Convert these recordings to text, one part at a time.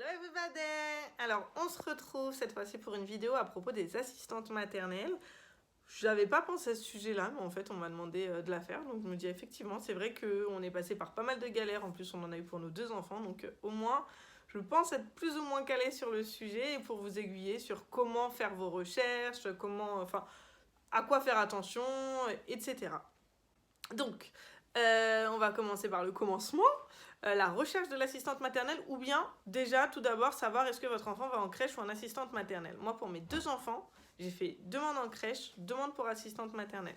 Hello everybody! Alors, on se retrouve cette fois-ci pour une vidéo à propos des assistantes maternelles. J'avais pas pensé à ce sujet-là, mais en fait, on m'a demandé de la faire. Donc, je me dis effectivement, c'est vrai qu'on est passé par pas mal de galères. En plus, on en a eu pour nos 2 enfants. Donc, au moins, je pense être plus ou moins calée sur le sujet et pour vous aiguiller sur comment faire vos recherches, à quoi faire attention, etc. Donc, on va commencer par le commencement. La recherche de l'assistante maternelle ou bien déjà tout d'abord savoir est-ce que votre enfant va en crèche ou en assistante maternelle. Moi pour mes 2 enfants, j'ai fait demande en crèche, demande pour assistante maternelle.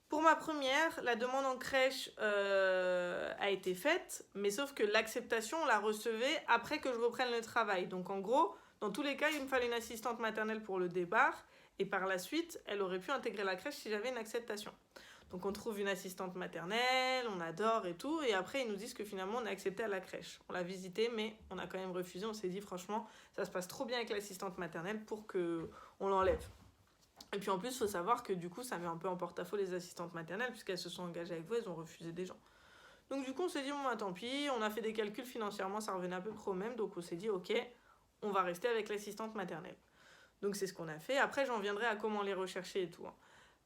Pour ma première, la demande en crèche a été faite, mais sauf que l'acceptation, on la recevait après que je reprenne le travail. Donc en gros, dans tous les cas, il me fallait une assistante maternelle pour le départ, et par la suite, elle aurait pu intégrer la crèche si j'avais une acceptation. Donc on trouve une assistante maternelle, on adore et tout, et après ils nous disent que finalement on est accepté à la crèche. On l'a visité, mais on a quand même refusé, on s'est dit franchement, ça se passe trop bien avec l'assistante maternelle pour qu'on l'enlève. Et puis en plus, il faut savoir que du coup, ça met un peu en porte-à-faux les assistantes maternelles, puisqu'elles se sont engagées avec vous, elles ont refusé des gens. Donc du coup, on s'est dit, bon, bah, tant pis, on a fait des calculs financièrement, ça revenait à peu près au même, donc on s'est dit, ok, on va rester avec l'assistante maternelle. Donc c'est ce qu'on a fait. Après, j'en viendrai à comment les rechercher et tout.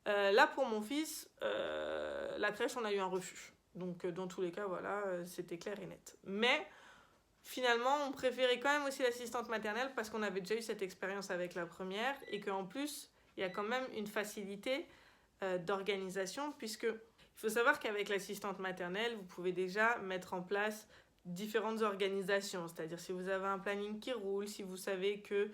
Là, pour mon fils, la crèche, on a eu un refus. Donc dans tous les cas, voilà, c'était clair et net. Mais finalement, on préférait quand même aussi l'assistante maternelle parce qu'on avait déjà eu cette expérience avec la première et qu'en plus, il y a quand même une facilité d'organisation puisque il faut savoir qu'avec l'assistante maternelle, vous pouvez déjà mettre en place différentes organisations. C'est-à-dire si vous avez un planning qui roule, si vous savez que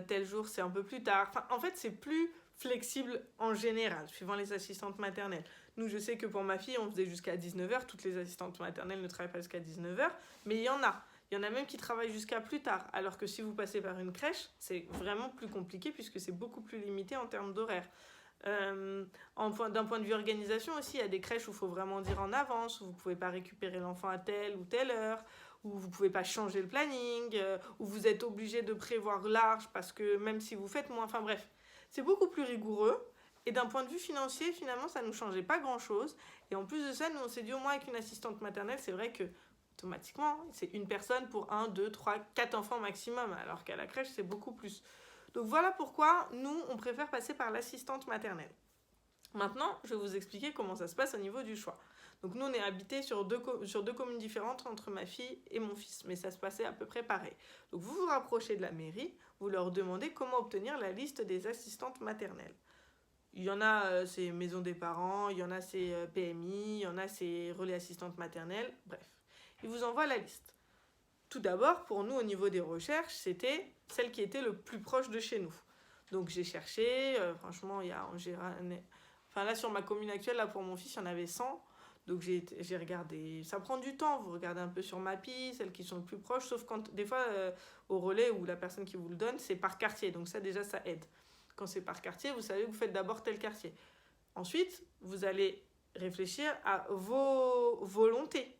tel jour c'est un peu plus tard. Enfin, en fait, c'est plus flexible en général, suivant les assistantes maternelles. Nous, je sais que pour ma fille, on faisait jusqu'à 19h. Toutes les assistantes maternelles ne travaillent pas jusqu'à 19h, mais il y en a. Il y en a même qui travaillent jusqu'à plus tard. Alors que si vous passez par une crèche, c'est vraiment plus compliqué puisque c'est beaucoup plus limité en termes d'horaire. D'un point de vue organisation aussi, il y a des crèches où il faut vraiment dire en avance, où vous ne pouvez pas récupérer l'enfant à telle ou telle heure, où vous ne pouvez pas changer le planning, où vous êtes obligé de prévoir large parce que même si vous faites moins, enfin bref, c'est beaucoup plus rigoureux. Et d'un point de vue financier, finalement, ça ne nous changeait pas grand-chose. Et en plus de ça, nous, on s'est dit au moins avec une assistante maternelle, c'est vrai que automatiquement, c'est une personne pour 1, 2, 3, 4 enfants maximum, alors qu'à la crèche, c'est beaucoup plus. Donc voilà pourquoi nous, on préfère passer par l'assistante maternelle. Maintenant, je vais vous expliquer comment ça se passe au niveau du choix. Donc nous, on est habités sur deux communes différentes entre ma fille et mon fils, mais ça se passait à peu près pareil. Donc vous vous rapprochez de la mairie, vous leur demandez comment obtenir la liste des assistantes maternelles. Il y en a, c'est maison des parents, il y en a, c'est PMI, il y en a, c'est relais assistantes maternelles, bref. Ils vous envoient la liste. Tout d'abord, pour nous, au niveau des recherches, c'était celle qui était le plus proche de chez nous. Donc j'ai cherché, franchement, il y a en général... Enfin là, sur ma commune actuelle, là, pour mon fils, il y en avait 100. Donc j'ai regardé, ça prend du temps, vous regardez un peu sur Mappy, celles qui sont le plus proches, sauf quand des fois au relais ou la personne qui vous le donne, c'est par quartier, donc ça déjà ça aide. Quand c'est par quartier, vous savez que vous faites d'abord tel quartier. Ensuite, vous allez réfléchir à vos volontés.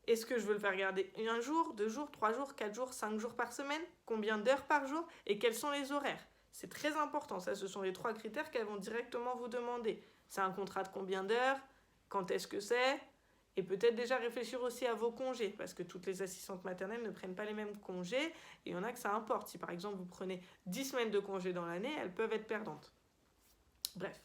Est-ce que je veux le faire garder 1 jour, 2 jours, 3 jours, 4 jours, 5 jours par semaine? Combien d'heures par jour? Et quels sont les horaires? C'est très important, ça ce sont les 3 critères qu'elles vont directement vous demander. C'est un contrat de combien d'heures? Quand est-ce que c'est? Et peut-être déjà réfléchir aussi à vos congés, parce que toutes les assistantes maternelles ne prennent pas les mêmes congés, et il y en a que ça importe. Si par exemple vous prenez 10 semaines de congés dans l'année, elles peuvent être perdantes. Bref.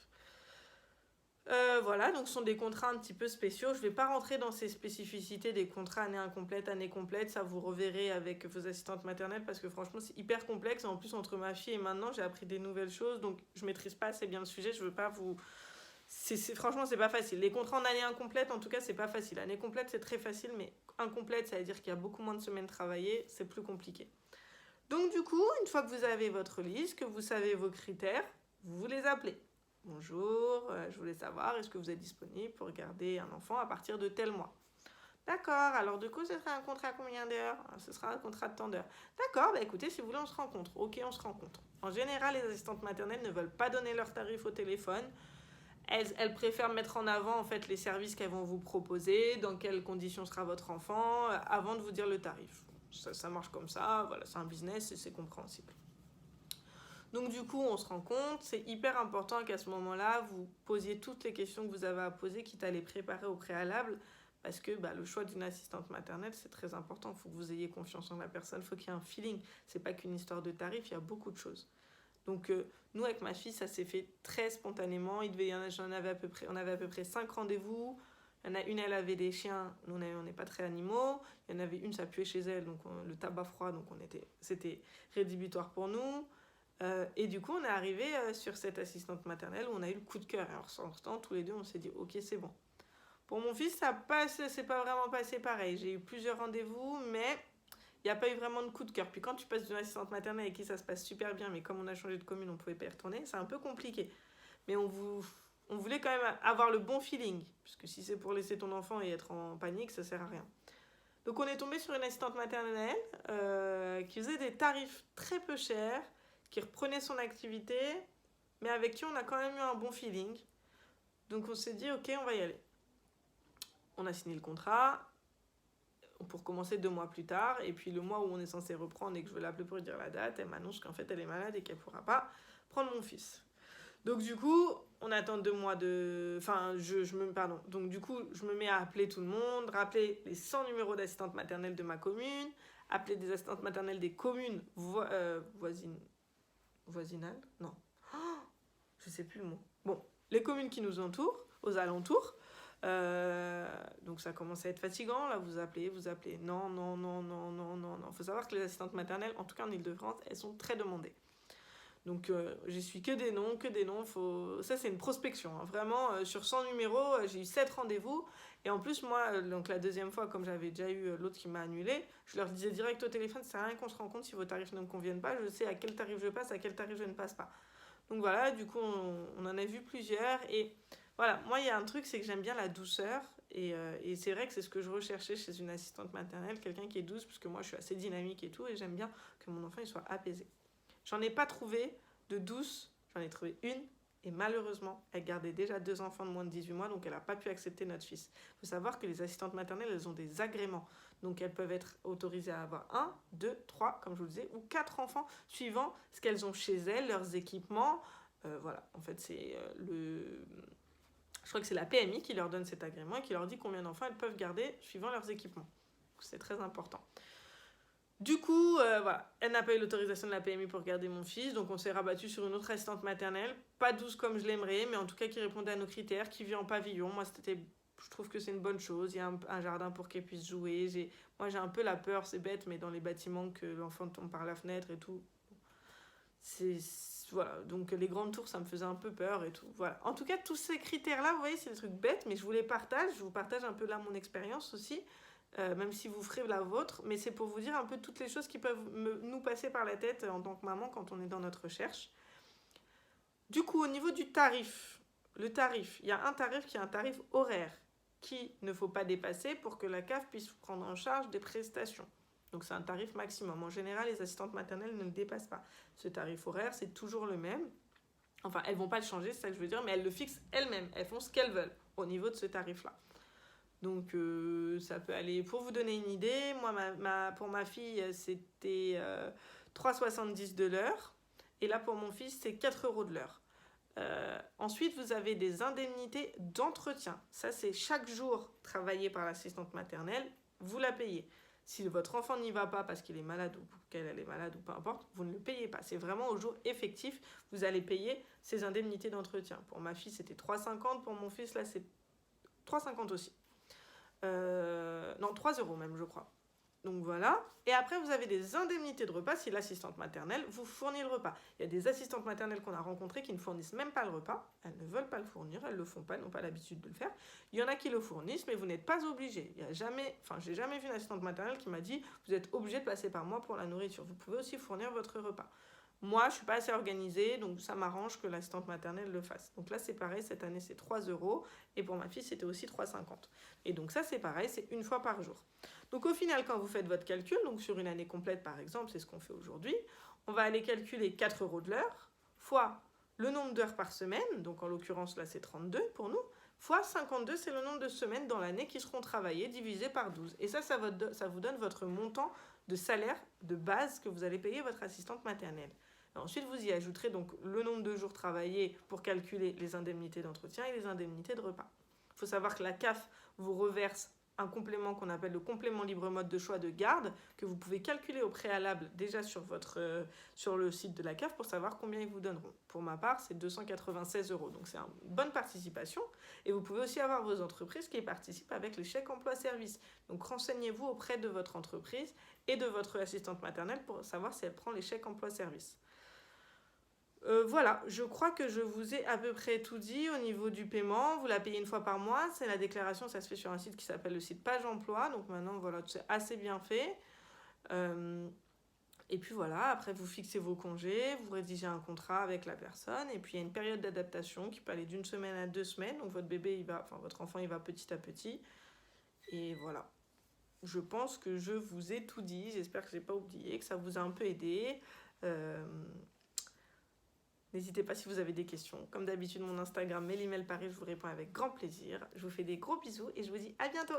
Voilà, donc ce sont des contrats un petit peu spéciaux. Je ne vais pas rentrer dans ces spécificités des contrats année incomplète, année complète. Ça, vous reverrez avec vos assistantes maternelles parce que franchement, c'est hyper complexe. En plus, entre ma fille et maintenant, j'ai appris des nouvelles choses. Donc, je ne maîtrise pas assez bien le sujet. Je veux pas vous... Franchement, c'est pas facile. Les contrats en année incomplète, en tout cas, c'est pas facile. Année complète, c'est très facile, mais incomplète, ça veut dire qu'il y a beaucoup moins de semaines travaillées. C'est plus compliqué. Donc, du coup, une fois que vous avez votre liste, que vous savez vos critères, vous les appelez. Bonjour, je voulais savoir, est-ce que vous êtes disponible pour garder un enfant à partir de tel mois? D'accord, alors du coup, ce sera un contrat à combien d'heures? Ce sera un contrat de tant d'heures. D'accord, bah écoutez, si vous voulez, on se rencontre. Ok, on se rencontre. En général, les assistantes maternelles ne veulent pas donner leurs tarifs au téléphone. Elles préfèrent mettre en avant en fait les services qu'elles vont vous proposer, dans quelles conditions sera votre enfant, avant de vous dire le tarif. Ça marche comme ça, voilà, c'est un business et c'est compréhensible. Donc du coup, on se rend compte, c'est hyper important qu'à ce moment-là, vous posiez toutes les questions que vous avez à poser, quitte à les préparer au préalable, Parce que le choix d'une assistante maternelle, c'est très important. Il faut que vous ayez confiance en la personne, il faut qu'il y ait un feeling. C'est pas qu'une histoire de tarif, il y a beaucoup de choses. Donc nous, avec ma fille, ça s'est fait très spontanément. On avait à peu près 5 rendez-vous. Il y en a une, elle avait des chiens. Nous, on n'est pas très animaux. Il y en avait une, ça puait chez elle, donc le tabac froid, donc c'était rédhibitoire pour nous. Et du coup, on est arrivé sur cette assistante maternelle où on a eu le coup de cœur. Et en sortant, tous les deux, on s'est dit, ok, c'est bon. Pour mon fils, c'est pas vraiment passé pareil. J'ai eu plusieurs rendez-vous, mais il n'y a pas eu vraiment de coup de cœur. Puis quand tu passes d'une assistante maternelle avec qui ça se passe super bien, mais comme on a changé de commune, on ne pouvait pas y retourner, c'est un peu compliqué. Mais on voulait quand même avoir le bon feeling, puisque si c'est pour laisser ton enfant et être en panique, ça sert à rien. Donc on est tombé sur une assistante maternelle qui faisait des tarifs très peu chers, qui reprenait son activité, mais avec qui on a quand même eu un bon feeling. Donc on s'est dit, ok, on va y aller. On a signé le contrat pour commencer 2 mois plus tard. Et puis le mois où on est censé reprendre et que je veux l'appeler pour lui dire la date, elle m'annonce qu'en fait elle est malade et qu'elle ne pourra pas prendre mon fils. Donc du coup, on attend 2 mois de... Enfin, Donc du coup, je me mets à appeler tout le monde, rappeler les 100 numéros d'assistantes maternelles de ma commune, appeler des assistantes maternelles des communes voisinales. Non. Je sais plus le mot. Bon, les communes qui nous entourent, aux alentours. Donc ça commence à être fatigant, là, vous appelez, non. Faut savoir que les assistantes maternelles, en tout cas en Ile-de-France, elles sont très demandées. Donc j'y suis que des noms. Ça c'est une prospection, hein. Vraiment, sur 100 numéros, j'ai eu 7 rendez-vous. Et en plus, moi, donc la deuxième fois, comme j'avais déjà eu l'autre qui m'a annulé, je leur disais direct au téléphone, ça sert à rien qu'on se rende compte si vos tarifs ne me conviennent pas, je sais à quel tarif je passe, à quel tarif je ne passe pas. Donc voilà, du coup, on en a vu plusieurs. Et voilà, moi, il y a un truc, c'est que j'aime bien la douceur. Et c'est vrai que c'est ce que je recherchais chez une assistante maternelle, quelqu'un qui est douce, parce que moi, je suis assez dynamique et tout, et j'aime bien que mon enfant il soit apaisé. J'en ai pas trouvé de douce, j'en ai trouvé une, et malheureusement, elle gardait déjà 2 enfants de moins de 18 mois, donc elle n'a pas pu accepter notre fils. Il faut savoir que les assistantes maternelles, elles ont des agréments. Donc elles peuvent être autorisées à avoir 1, 2, 3, comme je vous le disais, ou 4 enfants, suivant ce qu'elles ont chez elles, leurs équipements. Voilà, en fait, c'est je crois que c'est la PMI qui leur donne cet agrément et qui leur dit combien d'enfants elles peuvent garder suivant leurs équipements. C'est très important. Du coup, voilà, elle n'a pas eu l'autorisation de la PMI pour garder mon fils, donc on s'est rabattu sur une autre assistante maternelle, pas douce comme je l'aimerais, mais en tout cas qui répondait à nos critères, qui vit en pavillon. Moi, je trouve que c'est une bonne chose. Il y a un jardin pour qu'elle puisse jouer. Moi, j'ai un peu la peur, c'est bête, mais dans les bâtiments que l'enfant tombe par la fenêtre et tout, voilà, donc les grandes tours, ça me faisait un peu peur et tout. Voilà. En tout cas, tous ces critères-là, vous voyez, c'est des trucs bêtes, mais je vous les partage. Je vous partage un peu là mon expérience aussi. Même si vous ferez la vôtre, mais c'est pour vous dire un peu toutes les choses qui peuvent nous passer par la tête en tant que maman quand on est dans notre recherche. Du coup, au niveau du tarif, il y a un tarif qui est un tarif horaire qu'il ne faut pas dépasser pour que la CAF puisse prendre en charge des prestations. Donc c'est un tarif maximum. En général, les assistantes maternelles ne le dépassent pas. Ce tarif horaire, c'est toujours le même. Enfin, elles ne vont pas le changer, c'est ça que je veux dire, mais elles le fixent elles-mêmes. Elles font ce qu'elles veulent au niveau de ce tarif-là. Donc ça peut aller. Pour vous donner une idée, moi pour ma fille c'était 3,70 de l'heure et là pour mon fils c'est 4 € de l'heure. Ensuite vous avez des indemnités d'entretien. Ça c'est chaque jour travaillé par l'assistante maternelle, vous la payez. Si votre enfant n'y va pas parce qu'il est malade ou qu'elle est malade ou peu importe, vous ne le payez pas. C'est vraiment au jour effectif, vous allez payer ces indemnités d'entretien. Pour ma fille c'était 3,50, pour mon fils là c'est 3,50 aussi. Non, 3 € même, je crois. Donc voilà. Et après, vous avez des indemnités de repas si l'assistante maternelle vous fournit le repas. Il y a des assistantes maternelles qu'on a rencontrées qui ne fournissent même pas le repas. Elles ne veulent pas le fournir, elles ne le font pas, elles n'ont pas l'habitude de le faire. Il y en a qui le fournissent, mais vous n'êtes pas obligé. J'ai jamais vu une assistante maternelle qui m'a dit vous êtes obligé de passer par moi pour la nourriture. Vous pouvez aussi fournir votre repas. Moi, je ne suis pas assez organisée, donc ça m'arrange que l'assistante maternelle le fasse. Donc là, c'est pareil, cette année, c'est 3 €. Et pour ma fille, c'était aussi 3,50. Et donc ça, c'est pareil, c'est une fois par jour. Donc au final, quand vous faites votre calcul, donc sur une année complète, par exemple, c'est ce qu'on fait aujourd'hui, on va aller calculer 4 € de l'heure, fois le nombre d'heures par semaine, donc en l'occurrence, là, c'est 32 pour nous, fois 52, c'est le nombre de semaines dans l'année qui seront travaillées, divisé par 12. Et ça vous donne votre montant de salaire de base que vous allez payer votre assistante maternelle. Ensuite, vous y ajouterez donc le nombre de jours travaillés pour calculer les indemnités d'entretien et les indemnités de repas. Il faut savoir que la CAF vous reverse un complément qu'on appelle le complément libre mode de choix de garde, que vous pouvez calculer au préalable déjà sur le site de la CAF pour savoir combien ils vous donneront. Pour ma part, c'est 296 €, donc c'est une bonne participation. Et vous pouvez aussi avoir vos entreprises qui participent avec le chèque emploi-service. Donc renseignez-vous auprès de votre entreprise et de votre assistante maternelle pour savoir si elle prend les chèques emploi-service. Voilà, je crois que je vous ai à peu près tout dit au niveau du paiement. Vous la payez une fois par mois. C'est la déclaration, ça se fait sur un site qui s'appelle le site Page Emploi. Donc maintenant, voilà, c'est assez bien fait. Et puis voilà, après vous fixez vos congés, vous rédigez un contrat avec la personne. Et puis il y a une période d'adaptation qui peut aller d'1 semaine à 2 semaines. Donc votre enfant, il va petit à petit. Et voilà. Je pense que je vous ai tout dit. J'espère que je n'ai pas oublié, que ça vous a un peu aidé. N'hésitez pas si vous avez des questions. Comme d'habitude, mon Instagram, Mélimel Paris, je vous réponds avec grand plaisir. Je vous fais des gros bisous et je vous dis à bientôt.